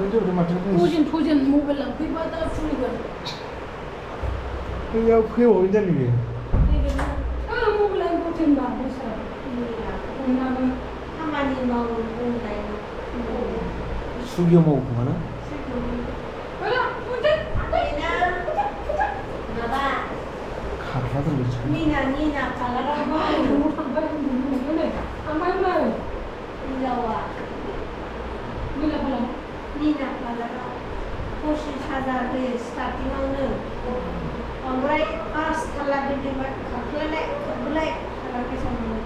बेखौथ' ओरै माथो थजन मबाइल लांफैबा दा फुलिगोन बैयाव फैबावगोन जानो बियो मबाइला इम्परटेन्ट बा बोसोर खामानि मावो सुगियाव मावो खोमा ना खारफा दोनबाय निना खालाराव न'आव थांबाय उन्दुनो थांबाय हिनजावा निना खालाराव 25,000 होयो स्टार्टिंआवनो ओमफ्राय 5 थाला बिल्डिं खारख्लायलाय खारबोलाय खालामबाय थानांगौ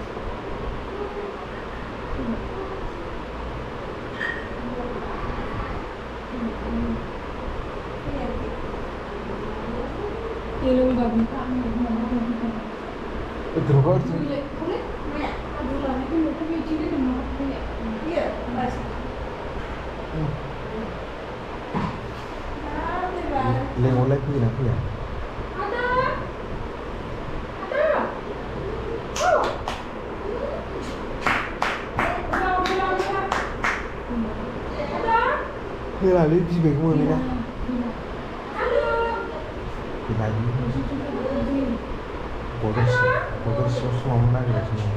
Terus lewat lagi nak ya? Là lấy gì về không rồi nè? Bodo semua lagi lah semua.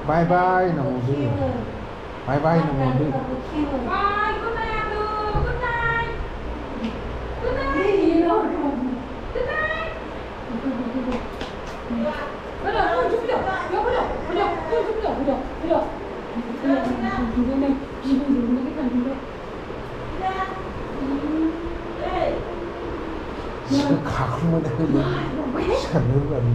Bye bye namo dulu. Bye bye namo dulu. Bye, good night, good night. Good night. Good night. 지금 가끔은 해도 시간을 가는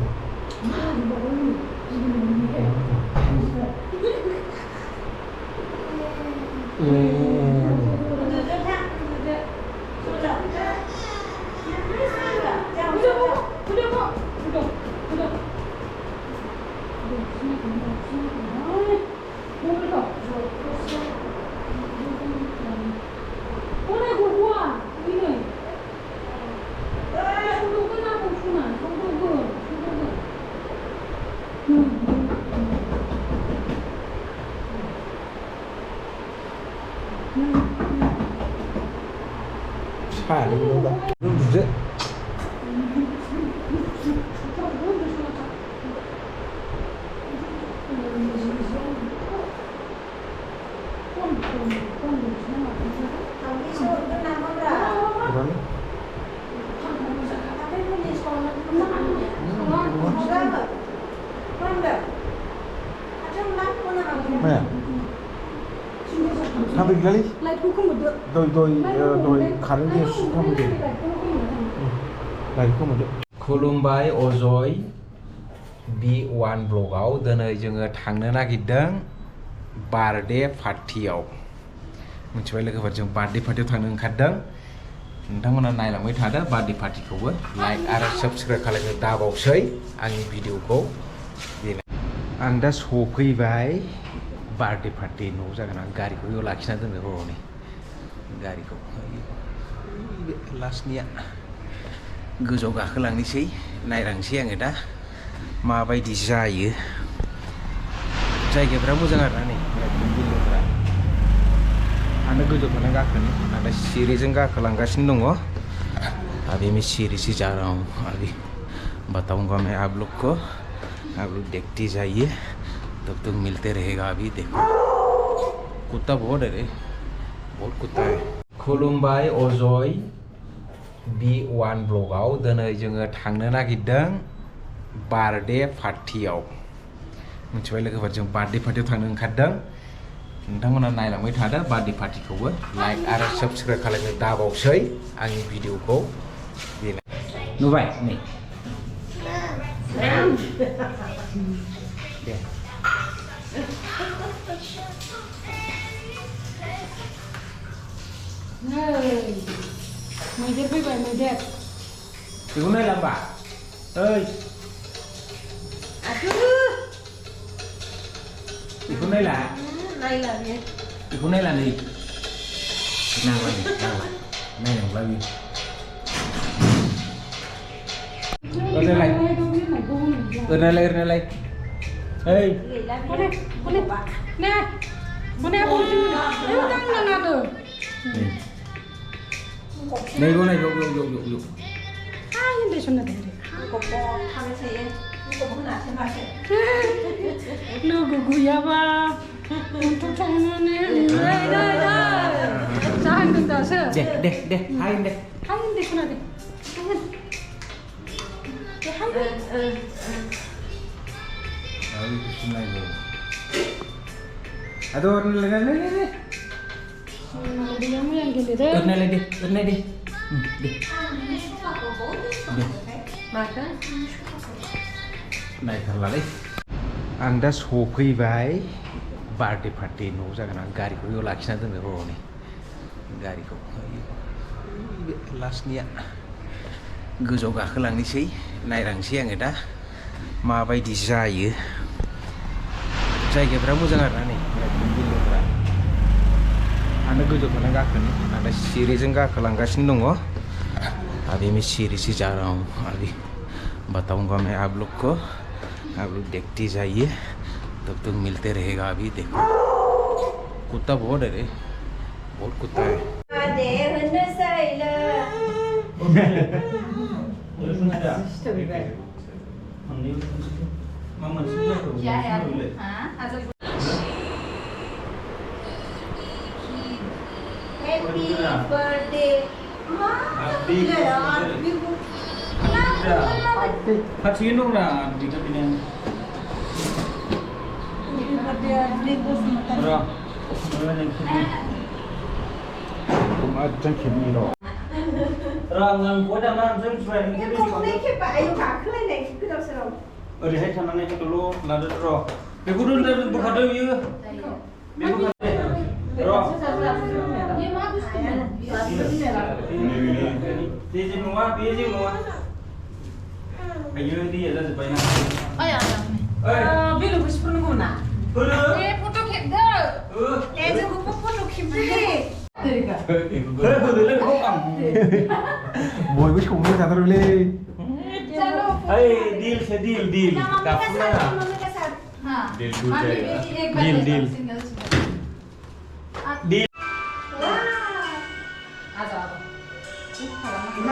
Luôn rực Mẹ Nào bình ra đi Đôi khán kia không được Lại không được खुलुमबाय Ajay B1 ब्लगाव दिनै जोङो थांनो नागिरदों birthday पार्टियाव मिथिबाय लोगोफोर जों birthday पार्टियाव थांनो ओंखारदों नोंथांमोना नायलांबाय थादो बार्थडे पार्टिखौबो लाइक आरो साबस्क्राइब खालामनो दाबावसै आंनि भिडिअखौ आं दा सफैबाय बार्थडे पार्टी न'आव जागोन आं गारिखौ बेयाव लाखिना दोनबाय हरनि गारिखौ लास्टनिया गोजौआव गाखोलांनोसै नायलांसै आङो दा माबायदि जायो जायगाफ्रा मोजां आरोना नै बिल्डिंफ्रा आंनो गोजौआव थांना गाखोनो आं दा सिरिजों गाखोलांगासिनो दङ अभी मैं सीढ़ी से जा रहा हूँ अभी बताऊंगा मैं आप लोग को आप लोग देखते जाइए तब तक मिलते रहेगा अभी देखो कुत्ता बहुत है रे बहुत कुत्ता है खुलुमबाय अजय B1 ब्लगाव दिनै जोङो थांनो नागिरदों बार्थडे पार्टियाव मिथिबाय लोगोफोर जों बार्थडे पार्टियाव थांनो ओंखारदों नोंथांमोना नायलांबाय थादो बार्थडे पार्टिखौबो लाइक आरो साबस्क्राइब खालामनो दाबावसै आंनि भिडिअखौ बेनो नुबाय नै दे मैदेर फैबाय मैदेर बेखौ नायलांबा ओइ बेखौ नायला नायला बियो बेखौ नायला नै नांला नायनांला बियो ओरैनालाय ओइ नै बेयाव लोगो गैयाबा ओंखाम संनानै जाहोनदों दासो दे हाइन दे सना दे aduh oranalay आं दा सफैबाय बार्थडे पार्टी न'आव जागोन आं गारिखौ बेयाव लाखिना दोनबाय हरनि गारिखौ लास्टनिया गोजौआव गाखोलांनोसै नायलांसै आङो दा माबायदि जायो जायगाफ्रा मोजां आरोना नै बिल्डिंफ्रा आं दा गोजौआव थांना गाखोनो आं दा सिरिजों गाखोलांगासिनो दङ अभी मैं सीढ़ी से जा रहा हूँ अभी बताऊंगा मैं आप लोग को आप लोग देखते जाइए तब तक मिलते रहेगा अभी देखो कुत्ता बहुत है रे बहुत कुत्ता है Happy birthday Hatiin dong lah di kabinnya. Berapa? Macam kini loh. Rangan kuda macam suara ini. Kamu ni ke pak ayu kak kau ni kita serau. Ada hai sana ni dulu lalu terus. Begitu dah buka dulu ya. Begitu. Terus. Dia semua. Ayo dia ada sebanyak. Oh ya. Bilu bersepuluh guna. Foto klip dah. Jangan foto klip deh. Boy với cùng đi cả thôi đi. Hey, deal. Cặp na. Deal good day. Deal. Deal.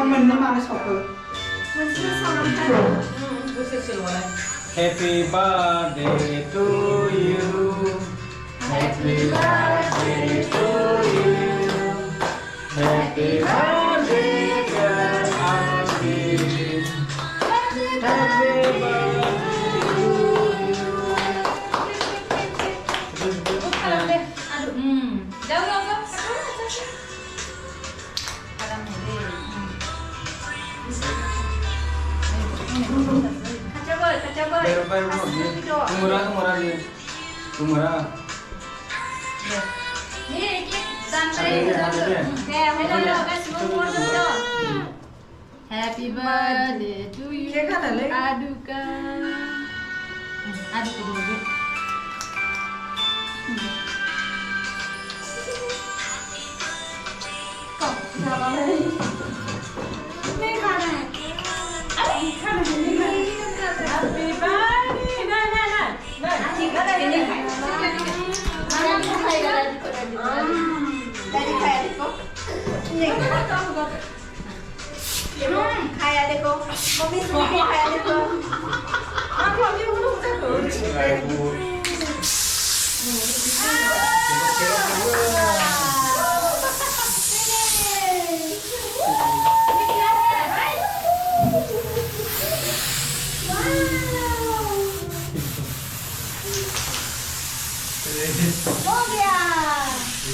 Mình mà sọc rồi. Happy birthday to you. Happy birthday to you. Happy birthday, dear Alvin. Happy birthday to you. Murah dia. Murah. Ni Happy birthday to you. Adukan. Aduk dulu. Kau siapa lagi? Ni mana? Happy birthday. Kaya देखो mummy सुनो kaya देखो aku aja belum tahu हो गया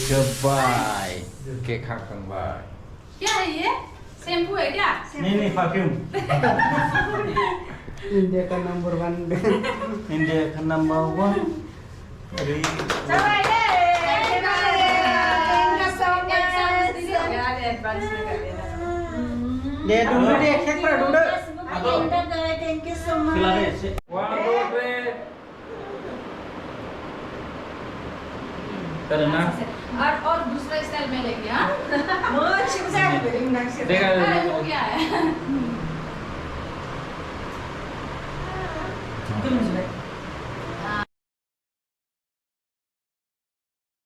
Goodbye. Kek kang bye. क्या है ये shampoo है क्या Ini parfum. India का number 1 India kan number 1. Dari चलो ये thank you so much दे डुडू दे खेकरा डुडू थैंक यू सो मच करना और दूसरा स्टाइल में लेंगे हाँ बहुत अच्छी मजा आई मेरी मीनाक्षी देखा हो गया है